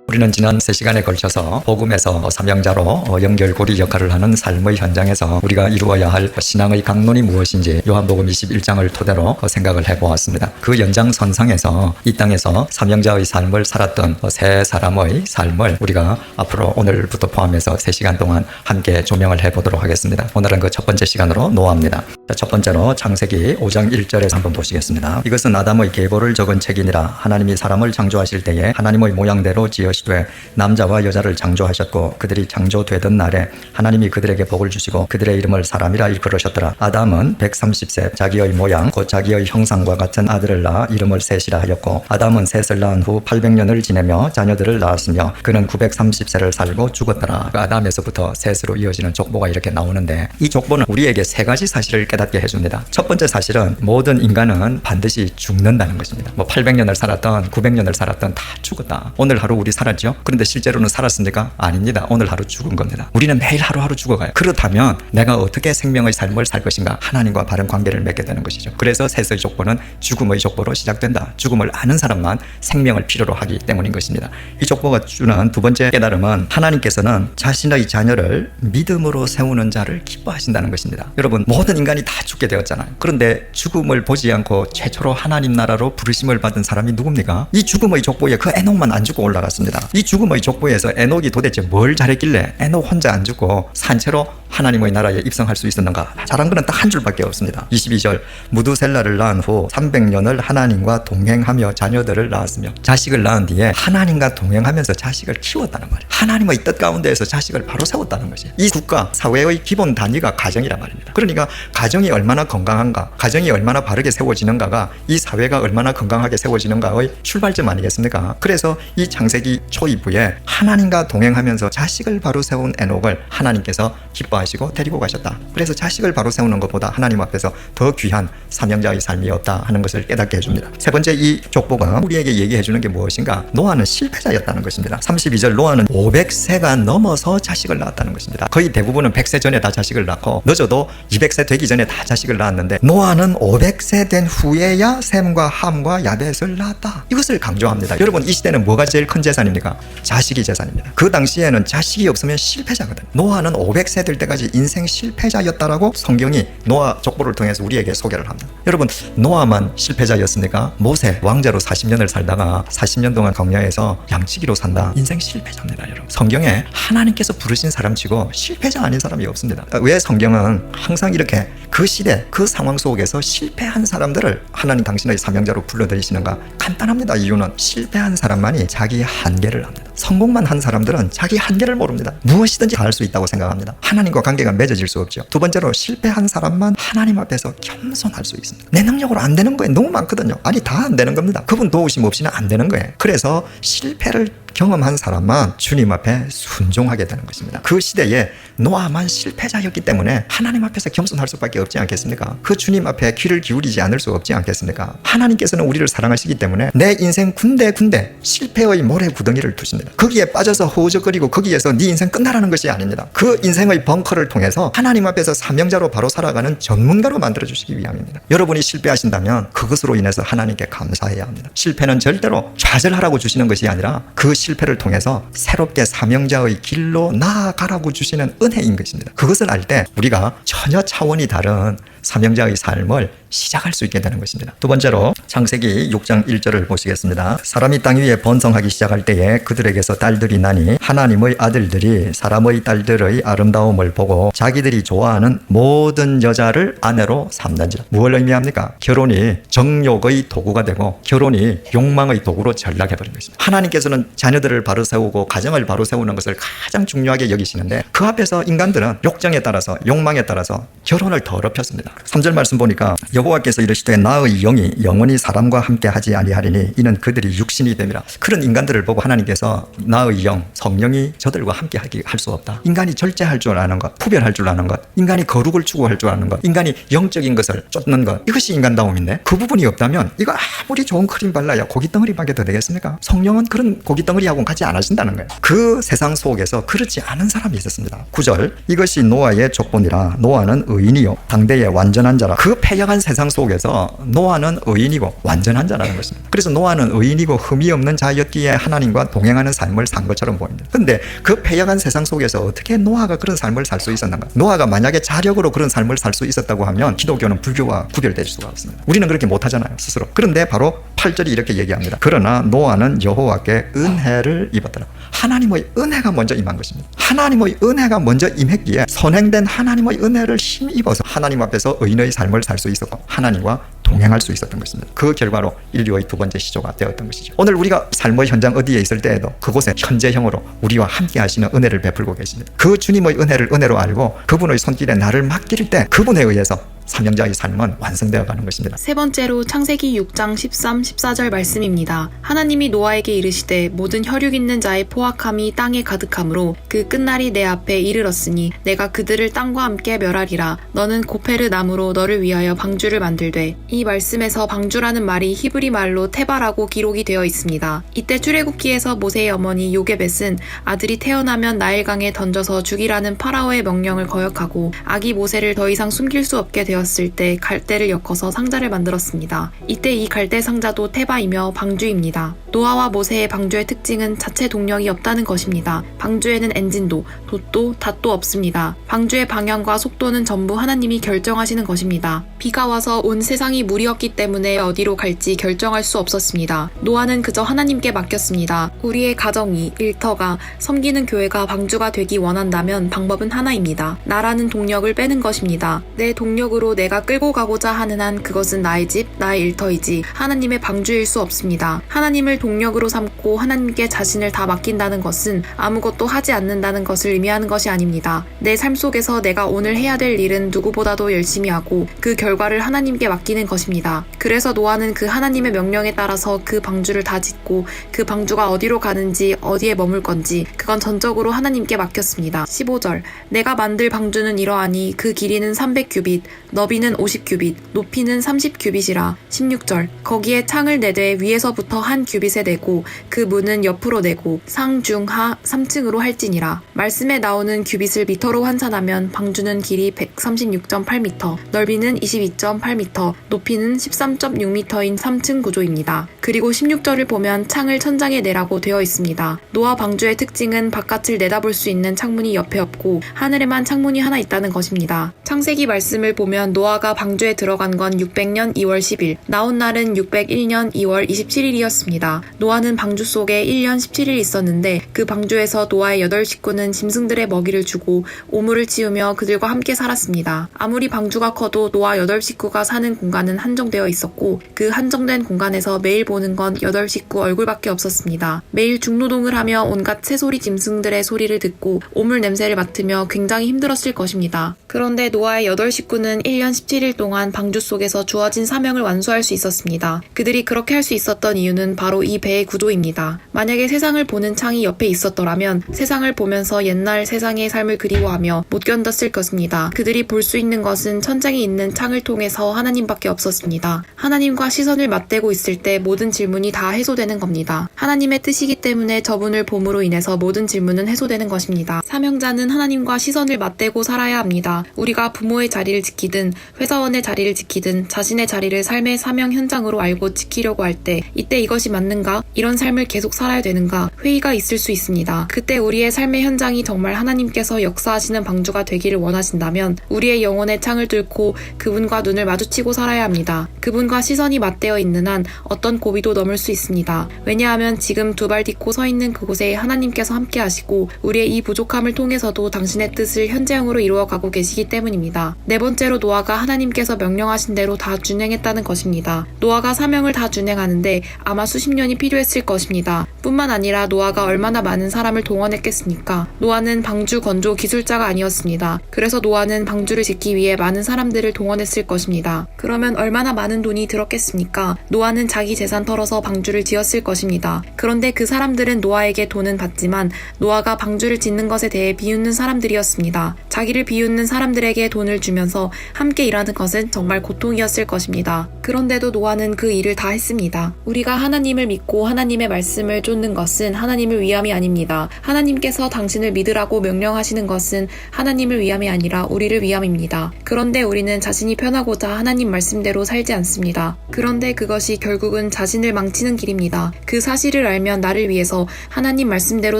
우리는 지난 3시간에 걸쳐서 복음에서 삼형자로 연결고리 역할을 하는 삶의 현장에서 우리가 이루어야 할 신앙의 강론이 무엇인지 요한복음 21장을 토대로 생각을 해보았습니다. 그 연장선상에서 이 땅에서 삼형자의 삶을 살았던 세 사람의 삶을 우리가 앞으로 오늘부터 포함해서 3시간 동안 함께 조명을 해보도록 하겠습니다. 오늘은 그 첫 번째 시간으로 노아입니다. 첫 번째로 창세기 5장 1절에서 한번 보시겠습니다. 이것은 아담의 계보를 적은 책이니라. 하나님이 사람을 창조하실 때에 하나님의 모양대로 지으시되 남자와 여자를 창조하셨고 그들이 창조되던 날에 하나님이 그들에게 복을 주시고 그들의 이름을 사람이라 일컬으셨더라. 아담은 130세 자기의 모양 곧 자기의 형상과 같은 아들을 낳아 이름을 셋이라 하였고 아담은 셋을 낳은 후 800년을 지내며 자녀들을 낳았으며 그는 930세를 살고 죽었더라. 아담에서부터 셋으로 이어지는 족보가 이렇게 나오는데 이 족보는 우리에게 세 가지 사실을 깨닫게 해줍니다. 첫 번째 사실은 모든 인간은 반드시 죽는다는 것입니다. 800년을 살았던 900년을 살았던 다 죽었다. 오늘 하루 우리 살았죠? 그런데 실제로는 살았습니까? 아닙니다. 오늘 하루 죽은 겁니다. 우리는 매일 하루하루 죽어가요. 그렇다면 내가 어떻게 생명의 삶을 살 것인가? 하나님과 바른 관계를 맺게 되는 것이죠. 그래서 셋의 족보는 죽음의 족보로 시작된다. 죽음을 아는 사람만 생명을 필요로 하기 때문인 것입니다. 이 족보가 주는 두 번째 깨달음은 하나님께서는 자신의 자녀를 믿음으로 세우는 자를 기뻐하신다는 것입니다. 여러분, 모든 인간이 다 죽게 되었잖아요. 그런데 죽음을 보지 않고 최초로 하나님 나라로 부르심을 받은 사람이 누굽니까? 이 죽음의 족보에 그 에녹만 안 죽고 올라갔습니다. 이 죽음의 족보에서 에녹이 도대체 뭘 잘했길래 에녹 혼자 안 죽고 산채로 하나님의 나라에 입성할 수 있었는가? 잘한 거는 딱 한 줄밖에 없습니다. 22절 무두셀라를 낳은 후 300년을 하나님과 동행하며 자녀들을 낳았으며 자식을 낳은 뒤에 하나님과 동행하면서 자식을 키웠다는 말이에요. 하나님의 뜻 가운데에서 자식을 바로 세웠다는 것이에요. 이 국가 사회의 기본 단위가 가정이란 말입니다. 그러니까 가정이 얼마나 건강한가, 가정이 얼마나 바르게 세워지는가가 이 사회가 얼마나 건강하게 세워지는가의 출발점 아니겠습니까? 그래서 이 창세기 초이부에 하나님과 동행하면서 자식을 바로 세운 에녹을 하나님께서 기뻐하시고 데리고 가셨다. 그래서 자식을 바로 세우는 것보다 하나님 앞에서 더 귀한 삼형자의 삶이 없다 하는 것을 깨닫게 해줍니다. 세 번째, 이 족보가 우리에게 얘기해 주는 게 무엇인가? 노아는 실패자였다는 것입니다. 32절 노아는 500세가 넘어서 자식을 낳았다는 것입니다. 거의 대부분은 100세 전에 다 자식을 낳고 늦어도 200세 되기 전에 다 자식을 낳았는데 노아는 500세 된 후에야 셈과 함과 야벳을 낳았다. 이것을 강조합니다. 여러분, 이 시대는 뭐가 제일 큰 재산입니까? 자식이 재산입니다. 그 당시에는 자식이 없으면 실패자거든요. 노아는 500세 될 때까지 인생 실패자였다라고 성경이 노아 족보를 통해서 우리에게 소개를 합니다. 여러분, 노아만 실패자였습니까? 모세 왕자로 40년을 살다가 40년 동안 광야에서 양치기로 산다. 인생 실패자입니다. 여러분, 성경에 하나님께서 부르신 사람치고 실패자 아닌 사람이 없습니다. 왜 성경은 항상 이렇게 그 시대 그 상황 속에서 실패한 사람들을 하나님 당신의 사명자로 불러들이시는가? 간단합니다. 이유는 실패한 사람만이 자기 한계를 압니다. 성공만 한 사람들은 자기 한계를 모릅니다. 무엇이든지 다 할 수 있다고 생각합니다. 하나님과 관계가 맺어질 수 없죠. 두 번째로, 실패한 사람만 하나님 앞에서 겸손할 수 있습니다. 내 능력으로 안 되는 거에 너무 많거든요. 아니, 다 안 되는 겁니다. 그분 도우심 없이는 안 되는 거예요. 그래서 실패를 경험한 사람만 주님 앞에 순종하게 되는 것입니다. 그 시대에 노아만 실패자였기 때문에 하나님 앞에서 겸손할 수밖에 없지 않겠습니까? 그 주님 앞에 귀를 기울이지 않을 수 없지 않겠습니까? 하나님께서는 우리를 사랑하시기 때문에 내 인생 군데군데 실패의 모래 구덩이를 두십니다. 거기에 빠져서 허우적거리고 거기에서 네 인생 끝나라는 것이 아닙니다. 그 인생의 벙커를 통해서 하나님 앞에서 사명자로 바로 살아가는 전문가로 만들어주시기 위함입니다. 여러분이 실패하신다면 그것으로 인해서 하나님께 감사해야 합니다. 실패는 절대로 좌절하라고 주시는 것이 아니라 그 실패를 통해서 새롭게 사명자의 길로 나아가라고 주시는 은혜인 것입니다. 그것을 알 때 우리가 전혀 차원이 다른 사명자의 삶을 시작할 수 있게 되는 것입니다. 두 번째로 창세기 6장 1절을 보시겠습니다. 사람이 땅 위에 번성하기 시작할 때에 그들에게서 딸들이 나니 하나님의 아들들이 사람의 딸들의 아름다움을 보고 자기들이 좋아하는 모든 여자를 아내로 삼는지라. 무엇을 의미합니까? 결혼이 정욕의 도구가 되고 결혼이 욕망의 도구로 전락해버린 것입니다. 하나님께서는 자녀들을 바로 세우고 가정을 바로 세우는 것을 가장 중요하게 여기시는데 그 앞에서 인간들은 욕정에 따라서 욕망에 따라서 결혼을 더럽혔습니다. 3절 말씀 보니까 여호와께서 이르시되 나의 영이 영원히 사람과 함께 하지 아니하리니 이는 그들이 육신이 됨이라. 그런 인간들을 보고 하나님께서 나의 영, 성령이 저들과 함께 하게 할 수 없다. 인간이 절제할 줄 아는 것, 구별할 줄 아는 것, 인간이 거룩을 추구할 줄 아는 것, 인간이 영적인 것을 쫓는 것, 이것이 인간다움인데 그 부분이 없다면 이거 아무리 좋은 크림 발라야 고기 덩어리밖에 더 되겠습니까? 성령은 그런 고기 덩어리하고는 같이 안 하신다는 거예요. 그 세상 속에서 그렇지 않은 사람이 있었습니다. 9절 이것이 노아의 족본이라 노아는 의인이요 당대의 완전한 자라. 그 패역한 세상 속에서 노아는 의인이고 완전한 자라는 것입니다. 그래서 노아는 의인이고 흠이 없는 자였기에 하나님과 동행하는 삶을 산 것처럼 보입니다. 근데 그 패역한 세상 속에서 어떻게 노아가 그런 삶을 살 수 있었는가? 노아가 만약에 자력으로 그런 삶을 살 수 있었다고 하면 기독교는 불교와 구별될 수가 없습니다. 우리는 그렇게 못하잖아요, 스스로. 그런데 바로 8절이 이렇게 얘기합니다. 그러나 노아는 여호와께 은혜를 입었더라. 하나님의 은혜가 먼저 임한 것입니다. 하나님의 은혜가 먼저 임했기에 선행된 하나님의 은혜를 힘입어서 하나님 앞에서 의인의 삶을 살 수 있었고 하나님과 동행할 수 있었던 것입니다. 그 결과로 인류의 두 번째 시조가 되었던 것이죠. 오늘 우리가 삶의 현장 어디에 있을 때에도 그곳에 현재형으로 우리와 함께 하시는 은혜를 베풀고 계십니다. 그 주님의 은혜를 은혜로 알고 그분의 손길에 나를 맡길 때 그분에 의해서 삼형자의 삶은 완성되어 가는 것입니다. 세 번째로 창세기 6장 13, 14절 말씀입니다. 하나님이 노아에게 이르시되 모든 혈육 있는 자의 포악함이 땅에 가득하므로 그 끝날이 내 앞에 이르렀으니 내가 그들을 땅과 함께 멸하리라. 너는 고페르 나무로 너를 위하여 방주를 만들되. 이 말씀에서 방주라는 말이 히브리 말로 테바라고 기록이 되어 있습니다. 이때 출애굽기에서 모세의 어머니 요게벳은 아들이 태어나면 나일강에 던져서 죽이라는 파라오의 명령을 거역하고 아기 모세를 더 이상 숨길 수 없게 되었을 때 갈대를 엮어서 상자를 만들었습니다. 이때 이 갈대 상자도 테바이며 방주입니다. 노아와 모세의 방주의 특징은 자체 동력이 없다는 것입니다. 방주에는 엔진도, 돛도, 닷도 없습니다. 방주의 방향과 속도는 전부 하나님이 결정하시는 것입니다. 비가 와서 온 세상이 물이었기 때문에 어디로 갈지 결정할 수 없었습니다. 노아는 그저 하나님께 맡겼습니다. 우리의 가정이, 일터가, 섬기는 교회가 방주가 되기 원한다면 방법은 하나입니다. 나라는 동력을 빼는 것입니다. 내 동력으로 내가 끌고 가고자 하는 한 그것은 나의 집, 나의 일터이지 하나님의 방주일 수 없습니다. 하나님을 동력으로 삼고 하나님께 자신을 다 맡긴다는 것은 아무것도 하지 않는다는 것을 의미하는 것이 아닙니다. 내 삶 속에서 내가 오늘 해야 될 일은 누구보다도 열심히 하고 그 결과를 하나님께 맡기는 것입니다. 그래서 노아는 그 하나님의 명령에 따라서 그 방주를 다 짓고 그 방주가 어디로 가는지 어디에 머물 건지 그건 전적으로 하나님께 맡겼습니다. 15절 내가 만들 방주는 이러하니 그 길이는 300규빗, 너비는 50규빗, 높이는 30규빗이라. 16절 거기에 창을 내되 위에서부터 한 규빗에 내고 그 문은 옆으로 내고 상, 중, 하 3층으로 할지니라. 말씀에 나오는 규빗을 미터로 환산하면 방주는 길이 136.8m, 넓이는 22.8m, 높이는 13.6m인 3층 구조입니다. 그리고 16절을 보면 창을 천장에 내라고 되어 있습니다. 노아 방주의 특징은 바깥을 내다볼 수 있는 창문이 옆에 없고 하늘에만 창문이 하나 있다는 것입니다. 창세기 말씀을 보면 노아가 방주에 들어간 건 600년 2월 10일, 나온 날은 601년 2월 27일이었습니다. 노아는 방주 속에 1년 17일 있었는데 그 방주에서 노아의 8식구는 짐승들의 먹이를 주고 오물을 치우며 그들과 함께 살았습니다. 아무리 방주가 커도 노아 8식구가 사는 공간은 한정되어 있었고 그 한정된 공간에서 매일 보는 건 8식구 얼굴밖에 없었습니다. 매일 중노동을 하며 온갖 새소리 짐승들의 소리를 듣고 오물 냄새를 맡으며 굉장히 힘들었을 것입니다. 그런데 노아의 8식구는 1년 17일 동안 방주 속에서 주어진 사명을 완수할 수 있었습니다. 그들이 그렇게 할 수 있었던 이유는 바로 이 배의 구조입니다. 만약에 세상을 보는 창이 옆에 있었더라면 세상을 보면서 옛날 세상의 삶을 그리워하며 못 견뎠을 것입니다. 그들이 볼 수 있는 것은 천장에 있는 창을 통해서 하나님밖에 없었습니다. 하나님과 시선을 맞대고 있을 때 모든 질문이 다 해소되는 겁니다. 하나님의 뜻이기 때문에 저분을 봄으로 인해서 모든 질문은 해소되는 것입니다. 사명자는 하나님과 시선을 맞대고 살아야 합니다. 우리가 부모의 자리를 지키든 회사원의 자리를 지키든 자신의 자리를 삶의 사명 현장으로 알고 지키려고 할 때 이때 이것이 맞는가? 이런 삶을 계속 살아야 되는가? 회의가 있을 수 있습니다. 그때 우리의 삶의 현장이 정말 하나님께서 역사하시는 방주가 되기를 원하신다면 우리의 영혼의 창을 뚫고 그분과 눈을 마주치고 살아야 합니다. 그분과 시선이 맞대어 있는 한 어떤 고비도 넘을 수 있습니다. 왜냐하면 지금 두 발 딛고 서 있는 그곳에 하나님께서 함께 하시고 우리의 이 부족함을 통해서도 당신의 뜻을 현재형으로 이루어가고 계시기 때문입니다. 네 번째로 노아가 하나님께서 명령하신 대로 다 준행했다는 것입니다. 노아가 사명을 다 준행하는데 아마 수십 년이 필요했을 것입니다. 뿐만 아니라 노아가 얼마나 많은 사람을 동원했겠습니까? 노아는 방주 건조 기술자가 아니었습니다. 그래서 노아는 방주를 짓기 위해 많은 사람들을 동원했을 것입니다. 그러면 얼마나 많은 돈이 들었겠습니까? 노아는 자기 재산 털어서 방주를 지었을 것입니다. 그런데 그 사람들은 노아에게 돈은 받지만 노아가 방주를 짓는 것에 대해 비웃는 사람들이었습니다. 자기를 비웃는 사람들에게 돈을 주면서 함께 일하는 것은 정말 고통이었을 것입니다. 그런데도 노아는 그 일을 다 했습니다. 우리가 하나님을 믿고 하나님의 말씀을 쫓는 것은 하나님을 위함이 아닙니다. 하나님께서 당신을 믿으라고 명령하시는 것은 하나님을 위함이 아니라 우리를 위함입니다. 그런데 우리는 자신이 편하고자 하나님 말씀대로 살지 않습니다. 그런데 그것이 결국은 자신을 망치는 길입니다. 그 사실을 알면 나를 위해서 하나님 말씀대로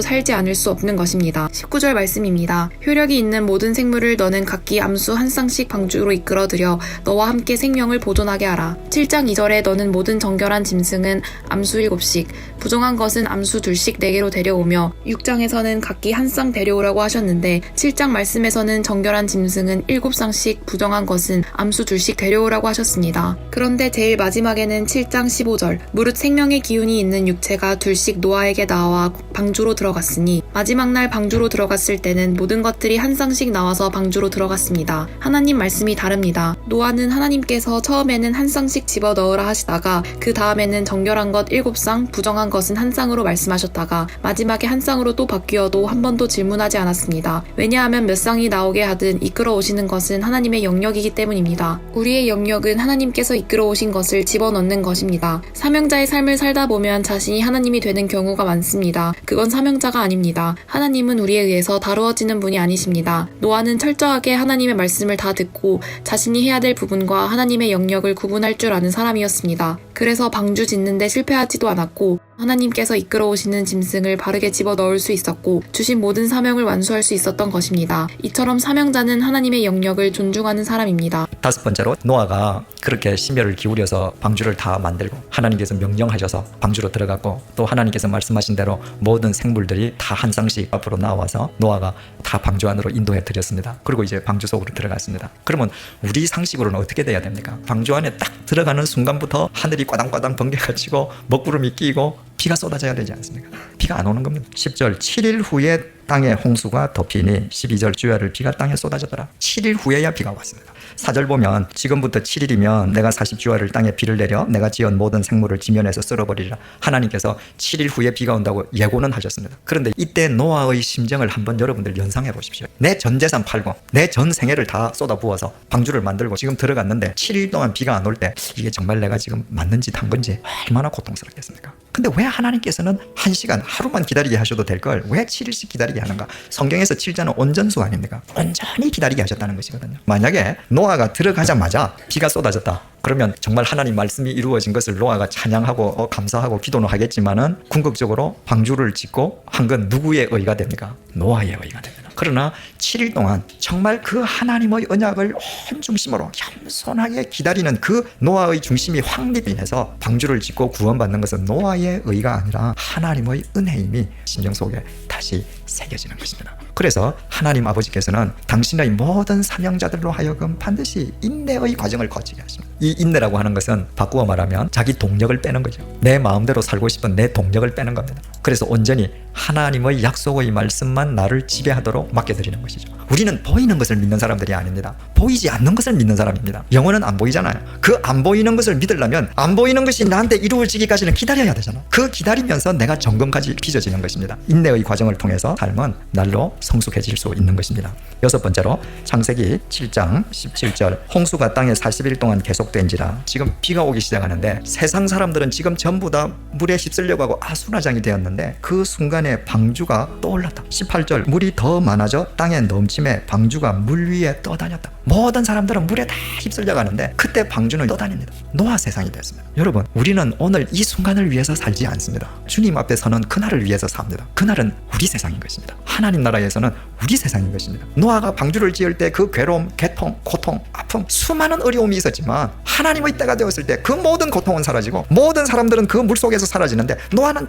살지 않을 수 없는 것입니다. 19절 말씀입니다. 효력이 있는 모든 생물을 너는 각기 암수 한 쌍씩 방주로 이끌어들여 너와 함께 생명을 보존하게 하라. 7장 2절에 너는 모든 정결한 짐승은 암수 7씩, 부정한 것은 암수 2씩 내게로 데려오며 6장에서는 각기 한 쌍 데려오라고 하셨는데 7장 말씀에서는 정결한 짐승은 7쌍씩, 부정한 것은 암수 2씩 데려오라고 하셨습니다. 그런데 제일 마지막에는 7장 15절 무릇 생명의 기운이 있는 육체가 2씩 노아에게 나와 방주로 들어갔으니 마지막 날 방주로 들어갔을 때는 모든 것들이 한 쌍씩 나와서 방주로 들어갔습니다. 하나님 말씀이 다릅니다. 노아는 하나님께서 처음에는 한 쌍씩 집어 넣으라 하시다가 그 다음에는 정결한 것 7쌍, 부정한 것은 한 쌍으로 말씀하셨다가 마지막에 한 쌍으로 또 바뀌어도 한 번도 질문하지 않았습니다. 왜냐하면 몇 쌍이 나오게 하든 이끌어 오시는 것은 하나님의 영역이기 때문입니다. 우리의 영역은 하나님께서 이끌어 오신 것을 집어넣는 것입니다. 사명자의 삶을 살다 보면 자신이 하나님이 되는 경우가 많습니다. 그건 사명자가 아닙니다. 하나님은 우리에 의해서 다루어지는 분이 아니십니다. 노아는 철저하게 하나님의 말씀을 다 듣고 자신이 해야 될 부분과 하나님의 영역을 구분할 줄 아는 사람이었습니다. 그래서 방주 짓는데 실패하지도 않았고 하나님께서 이끌어 오시는 짐승을 바르게 집어넣을 수 있었고 주신 모든 사명을 완수할 수 있었던 것입니다. 이처럼 사명자는 하나님의 영역을 존중하는 사람입니다. 다섯 번째로 노아가 그렇게 심혈을 기울여서 방주를 다 만들고 하나님께서 명령하셔서 방주로 들어갔고 또 하나님께서 말씀하신 대로 모든 생물들이 다 한 쌍씩 앞으로 나와서 노아가 다 방주 안으로 인도해 드렸습니다. 그리고 이제 방주 속으로 들어갔습니다. 그러면 우리 상식으로는 어떻게 돼야 됩니까? 방주 안에 딱 들어가는 순간부터 하늘이 꽈당꽈당 번개가 치고 먹구름이 끼고 비가 쏟아져야 되지 않습니까? 비가 안 오는 겁니다. 10절 7일 후에 땅에 홍수가 덮이니 12절 주야를 비가 땅에 쏟아졌더라. 7일 후에야 비가 왔습니다. 4절 보면 지금부터 7일이면 내가 40주야를 땅에 비를 내려 내가 지은 모든 생물을 지면에서 쓸어버리리라. 하나님께서 7일 후에 비가 온다고 예고는 하셨습니다. 그런데 이때 노아의 심정을 한번 여러분들 연상해 보십시오. 내 전 재산 팔고 내 전 생애를 다 쏟아부어서 방주를 만들고 지금 들어갔는데 7일 동안 비가 안 올 때 이게 정말 내가 지금 맞는 짓 한 건지 얼마나 고통스럽겠습니까? 근데 왜 하나님께서는 1시간 하루만 기다리게 하셔도 될 걸 왜 7일씩 기다리게 하는가? 성경에서 7자는 온전수 아닙니까? 온전히 기다리게 하셨다는 것이거든요. 만약에 노아가 들어가자마자 비가 쏟아졌다. 그러면 정말 하나님 말씀이 이루어진 것을 노아가 찬양하고 감사하고 기도는 하겠지만은 궁극적으로 방주를 짓고 한 건 누구의 의가 됩니까? 노아의 의가 됩니다. 그러나 7일 동안 정말 그 하나님의 언약을 온 중심으로 겸손하게 기다리는 그 노아의 중심이 확립인해서 방주를 짓고 구원받는 것은 노아의 의가 아니라 하나님의 은혜임이 심령 속에 다시 새겨지는 것입니다. 그래서 하나님 아버지께서는 당신의 모든 사명자들로 하여금 반드시 인내의 과정을 거치게 하십니다. 이 인내라고 하는 것은 바꾸어 말하면 자기 동력을 빼는 거죠. 내 마음대로 살고 싶은 내 동력을 빼는 겁니다. 그래서 온전히 하나님의 약속의 말씀만 나를 지배하도록 맡겨드리는 것이죠. 우리는 보이는 것을 믿는 사람들이 아닙니다. 보이지 않는 것을 믿는 사람입니다. 영혼은 안 보이잖아요. 그 안 보이는 것을 믿으려면 안 보이는 것이 나한테 이루어지기까지는 기다려야 되잖아. 그 기다리면서 내가 점검까지 빚어지는 것입니다. 인내의 과정을 통해서 삶은 날로 성숙해질 수 있는 것입니다. 여섯 번째로 창세기 7장 17절 홍수가 땅에 40일 동안 계속된지라. 지금 비가 오기 시작하는데 세상 사람들은 지금 전부 다 물에 휩쓸려고 하고 아수라장이 되었는데 그 순간에 방주가 떠올랐다. 18절 물이 더 많아져 땅에 넘침에 방주가 물 위에 떠다녔다. 모든 사람들은 물에 다 휩쓸려가는데 그때 방주는 떠다닙니다. 노아 세상이 됐습니다. 여러분, 우리는 오늘 이 순간을 위해서 살지 않습니다. 주님 앞에 서는 그날을 위해서 삽니다. 그날은 우리 세상인 것입니다. 하나님 나라에서는 우리 세상인 것입니다. 노아가 방주를 지을 때 그 괴로움, 개통, 고통, 아픔, 수많은 어려움이 있었지만 하나님의 때가 되었을 때 그 모든 고통은 사라지고 모든 사람들은 그 물속에서 사라지는데 노아는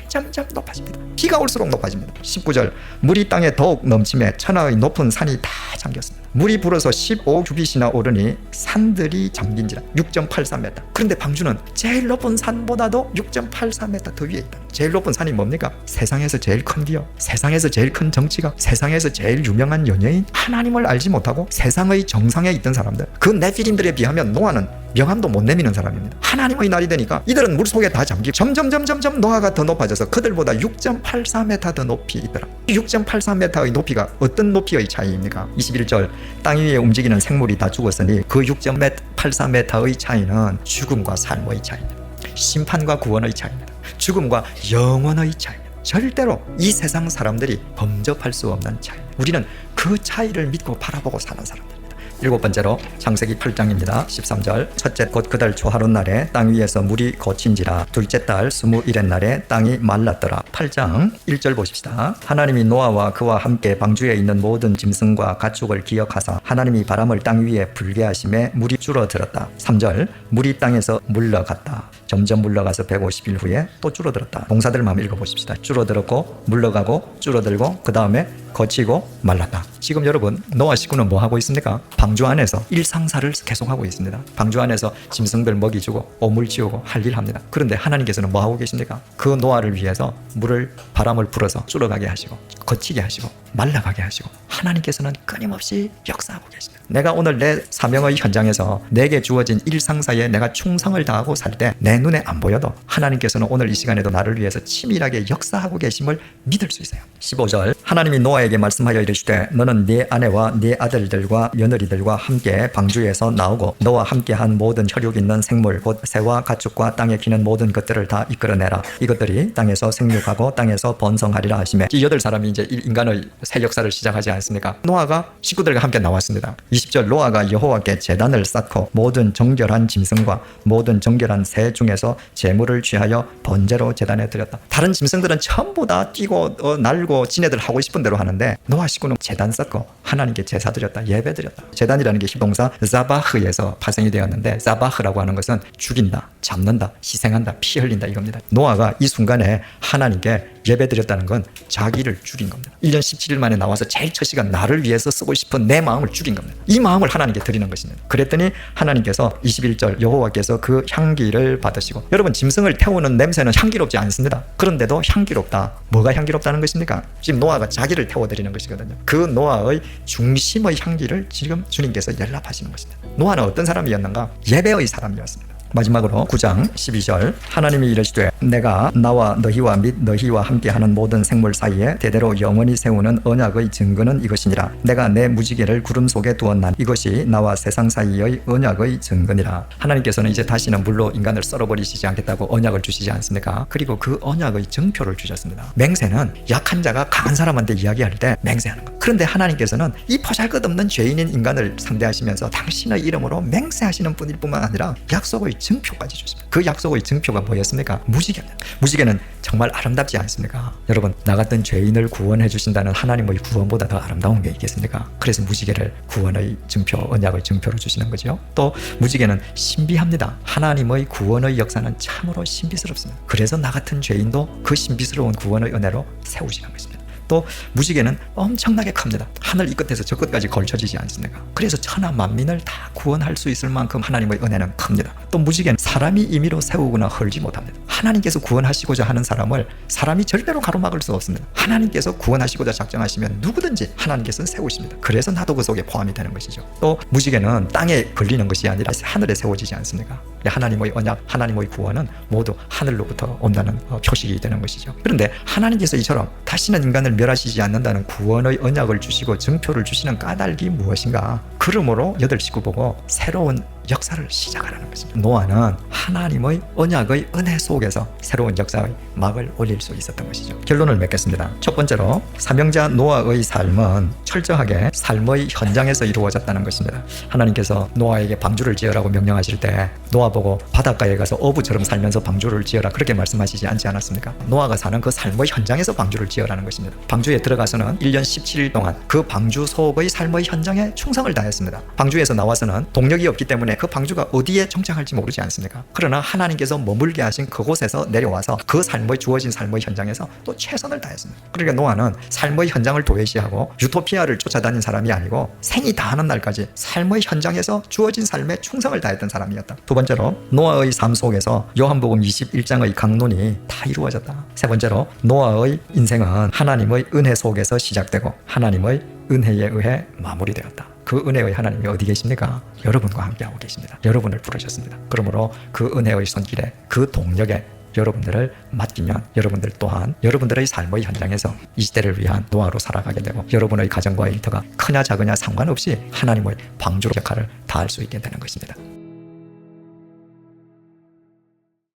점점 높아집니다. 비가 올수록 높아집니다. 19절 물이 땅에 더욱 넘침에 천하의 높은 산이 다 잠겼습니다. 물이 불어서 15규빗이나 오르니 산들이 잠긴지라. 6.83m. 그런데 방주는 제일 높은 산보다도 6.83m 더 위에 있다. 제일 높은 산이 뭡니까? 세상에서 제일 큰 기업, 세상에서 제일 큰 정치가, 세상에서 제일 유명한 연예인, 하나님을 알지 못하고 세상의 정상에 있던 사람들, 그 네피림들에 비하면 노아는 명함도 못 내미는 사람입니다. 하나님의 날이 되니까 이들은 물속에 다 잠기고 점점 노아가 더 높아져서 그들보다 6.84m 더 높이 있더라. 6.84m의 높이가 어떤 높이의 차이입니까? 21절 땅 위에 움직이는 생물이 다 죽었으니 그 6.84m의 차이는 죽음과 삶의 차이입니다. 심판과 구원의 차이입니다. 죽음과 영원의 차이입니다. 절대로 이 세상 사람들이 범접할 수 없는 차이입니다. 우리는 그 차이를 믿고 바라보고 사는 사람들. 일곱 번째로 창세기 8장입니다. 13절 첫째 곧 그달 초하룻날에 땅 위에서 물이 거친지라 둘째 달 21의 날에 땅이 말랐더라. 8장 1절 보십시다. 하나님이 노아와 그와 함께 방주에 있는 모든 짐승과 가축을 기억하사 하나님이 바람을 땅 위에 불게 하심에 물이 줄어들었다. 3절 물이 땅에서 물러갔다. 점점 물러가서 150일 후에 또 줄어들었다. 동사들만 한번 읽어보십시다. 줄어들었고 물러가고 줄어들고 그 다음에 거치고 말랐다. 지금 여러분 노아 식구는 뭐 하고 있습니까? 방주 안에서 일상사를 계속하고 있습니다. 방주 안에서 짐승들 먹이 주고 오물 지우고 할 일 합니다. 그런데 하나님께서는 뭐 하고 계십니까? 그 노아를 위해서 물을 바람을 불어서 줄어가게 하시고 거치게 하시고 말라가게 하시고 하나님께서는 끊임없이 역사하고 계십니다. 내가 오늘 내 사명의 현장에서 내게 주어진 일상사에 내가 충성을 다하고 살 때 내 눈에 안 보여도 하나님께서는 오늘 이 시간에도 나를 위해서 치밀하게 역사하고 계심을 믿을 수 있어요. 15절 하나님이 노아에게 말씀하여 이르시되 너는 네 아내와 네 아들들과 며느리들과 함께 방주에서 나오고 너와 함께한 모든 혈육 있는 생물 곧 새와 가축과 땅에 기는 모든 것들을 다 이끌어내라. 이것들이 땅에서 생육하고 땅에서 번성하리라 하시매 이 8사람이 이제 인간의 새 역사를 시작하지 않습니까? 노아가 식구들과 함께 나왔습니다. 20절 노아가 여호와께 제단을 쌓고 모든 정결한 짐승과 모든 정결한 새 중에서 제물을 취하여 번제로 제단에 드렸다. 다른 짐승들은 전부 다 뛰고 날고 지네들 하고 싶은 대로 하는데 노아 식구는 제단 쌓고 하나님께 제사 드렸다. 예배 드렸다. 제단이라는 게 히브리사 자바흐에서 파생이 되었는데 자바흐라고 하는 것은 죽인다, 잡는다, 희생한다, 피 흘린다 이겁니다. 노아가 이 순간에 하나님께 예배 드렸다는 건 자기를 죽인 겁니다. 1년 17일 만에 나와서 제일 첫 시간 나를 위해서 쓰고 싶은 내 마음을 죽인 겁니다. 이 마음을 하나님께 드리는 것입니다. 그랬더니 하나님께서 21절 여호와께서 그 향기를 받으시고 여러분 짐승을 태우는 냄새는 향기롭지 않습니다. 그런데도 향기롭다. 뭐가 향기롭다는 것입니까? 지금 노아가 자기를 태워드리는 것이거든요. 그 노아의 중심의 향기를 지금 주님께서 연락하시는 것입니다. 노아는 어떤 사람이었는가? 예배의 사람이었습니다. 마지막으로 9장 12절 하나님이 이르시되 내가 나와 너희와 및 너희와 함께하는 모든 생물 사이에 대대로 영원히 세우는 언약의 증거는 이것이니라. 내가 내 무지개를 구름 속에 두었나니 이것이 나와 세상 사이의 언약의 증거니라. 하나님께서는 이제 다시는 물로 인간을 썰어버리시지 않겠다고 언약을 주시지 않습니까? 그리고 그 언약의 증표를 주셨습니다. 맹세는 약한 자가 강한 사람한테 이야기할 때 맹세하는 것. 그런데 하나님께서는 이 보잘것없는 죄인인 인간을 상대하시면서 당신의 이름으로 맹세하시는 분일 뿐만 아니라 약속의 증표까지 주십니다. 그 약속의 증표가 뭐였습니까? 무지개입니다. 무지개는 정말 아름답지 않습니까? 여러분 나 같은 죄인을 구원해 주신다는 하나님의 구원보다 더 아름다운 게 있겠습니까? 그래서 무지개를 구원의 증표, 언약의 증표로 주시는 거죠. 또 무지개는 신비합니다. 하나님의 구원의 역사는 참으로 신비스럽습니다. 그래서 나 같은 죄인도 그 신비스러운 구원의 은혜로 세우시는 것입니다. 또 무지개는 엄청나게 큽니다. 하늘 이 끝에서 저 끝까지 걸쳐지지 않습니까? 그래서 천하 만민을 다 구원할 수 있을 만큼 하나님의 은혜는 큽니다. 또 무지개는 사람이 임의로 세우거나 헐지 못합니다. 하나님께서 구원하시고자 하는 사람을 사람이 절대로 가로막을 수 없습니다. 하나님께서 구원하시고자 작정하시면 누구든지 하나님께서는 세우십니다. 그래서 나도 그 속에 포함이 되는 것이죠. 또 무지개는 땅에 걸리는 것이 아니라 하늘에 세워지지 않습니까? 하나님의 언약, 하나님의 구원은 모두 하늘로부터 온다는 표식이 되는 것이죠. 그런데 하나님께서 이처럼 다시는 인간을 멸하시지 않는다는 구원의 언약을 주시고 증표를 주시는 까닭이 무엇인가? 그러므로 8식구 보고 새로운 역사를 시작하라는 것입니다. 노아는 하나님의 언약의 은혜 속에서 새로운 역사의 막을 올릴 수 있었던 것이죠. 결론을 맺겠습니다. 첫 번째로 사명자 노아의 삶은 철저하게 삶의 현장에서 이루어졌다는 것입니다. 하나님께서 노아에게 방주를 지으라고 명령하실 때 노아 보고 바닷가에 가서 어부처럼 살면서 방주를 지어라 그렇게 말씀하시지 않지 않았습니까? 노아가 사는 그 삶의 현장에서 방주를 지으라는 것입니다. 방주에 들어가서는 1년 17일 동안 그 방주 속의 삶의 현장에 충성을 다했습니다. 했습니다. 방주에서 나와서는 동력이 없기 때문에 그 방주가 어디에 정착할지 모르지 않습니까? 그러나 하나님께서 머물게 하신 그곳에서 내려와서 그 주어진 삶의 현장에서 또 최선을 다했습니다. 그러니까 노아는 삶의 현장을 도외시하고 유토피아를 쫓아다닌 사람이 아니고 생이 다하는 날까지 삶의 현장에서 주어진 삶에 충성을 다했던 사람이었다. 두 번째로 노아의 삶 속에서 요한복음 21장의 강론이 다 이루어졌다. 세 번째로 노아의 인생은 하나님의 은혜 속에서 시작되고 하나님의 은혜에 의해 마무리되었다. 그 은혜의 하나님이 어디 계십니까? 여러분과 함께하고 계십니다. 여러분을 부르셨습니다. 그러므로 그 은혜의 손길에 그 동력에 여러분들을 맡기면 여러분들 또한 여러분들의 삶의 현장에서 이 시대를 위한 노아로 살아가게 되고 여러분의 가정과 일터가 크냐 작으냐 상관없이 하나님의 방주 역할을 다할 수 있게 되는 것입니다.